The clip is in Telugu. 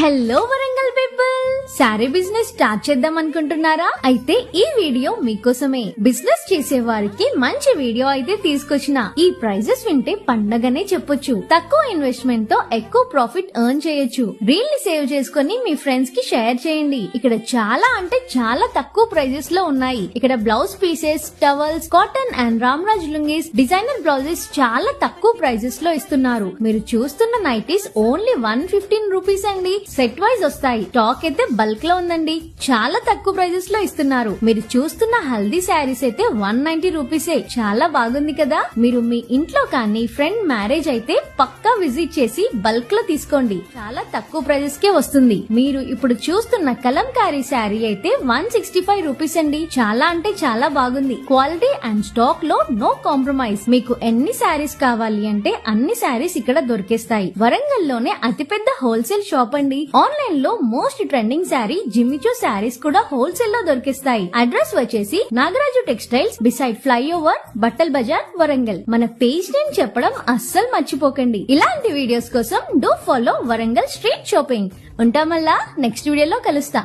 Hello Warangal people, sorry business start చేద్దాం అనుకుంటున్నారా? అయితే ఈ వీడియో మీకోసమే. బిజినెస్ చేసే వారికి మంచి వీడియో అయితే తీసుకొచ్చిన. ఈ ప్రైజెస్ వింటే పండగనే చెప్పొచ్చు. తక్కువ ఇన్వెస్ట్మెంట్ తో ఎక్కువ ప్రాఫిట్ ఎర్న్ చేయొచ్చు. రీల్ ని సేవ్ చేసుకుని మీ ఫ్రెండ్స్ కి షేర్ చేయండి. ఇక్కడ చాలా అంటే చాలా తక్కువ ప్రైజెస్ లో ఉన్నాయి. ఇక్కడ blouse pieces, towels, cotton and Ramraj lungis, designer blouses చాలా తక్కువ ప్రైజెస్ లో ఇస్తున్నారు. మీరు చూస్తున్న నైటీస్ ఓన్లీ 115 రూపీస్ అండి. సెట్ వైజ్ వస్తాయి. స్టాక్ అయితే బల్క్ లో ఉందండి. చాలా తక్కువ ప్రైజెస్ లో ఇస్తున్నారు. మీరు చూస్తున్న హల్దీ శారీస్ అయితే 190 రూపీసే. చాలా బాగుంది కదా. మీరు మీ ఇంట్లో కానీ ఫ్రెండ్ మ్యారేజ్ అయితే పక్కా విజిట్ చేసి బల్క్ లో తీసుకోండి. చాలా తక్కువ ప్రైజెస్ కే వస్తుంది. మీరు ఇప్పుడు చూస్తున్న కలంకారీ శారీ అయితే 165 రూపీస్ అండి. చాలా అంటే చాలా బాగుంది. క్వాలిటీ అండ్ స్టాక్ లో నో కాంప్రమైజ్. మీకు ఎన్ని శారీస్ కావాలి అంటే అన్ని శారీస్ ఇక్కడ దొరికేస్తాయి. వరంగల్ లోనే అతిపెద్ద హోల్సేల్ షాప్ అండి. ఆన్లైన్ లో మోస్ట్ ట్రెండింగ్ శారీ జిమ్మిచో శారీస్ కూడా హోల్సేల్ లో దొరికేస్తాయి. అడ్రస్ వచ్చేసి నాగరాజు టెక్స్టైల్స్ బిసైడ్ ఫ్లైఓవర్, బట్టల్ బజార్, వరంగల్. మన పేజ్ నేమ్ చెప్పడం అస్సలు మర్చిపోకండి. ఇలాంటి వీడియోస్ కోసం do follow Warangal street shopping. ఉంటామల్లా నెక్స్ట్ వీడియోలో కలుస్తా.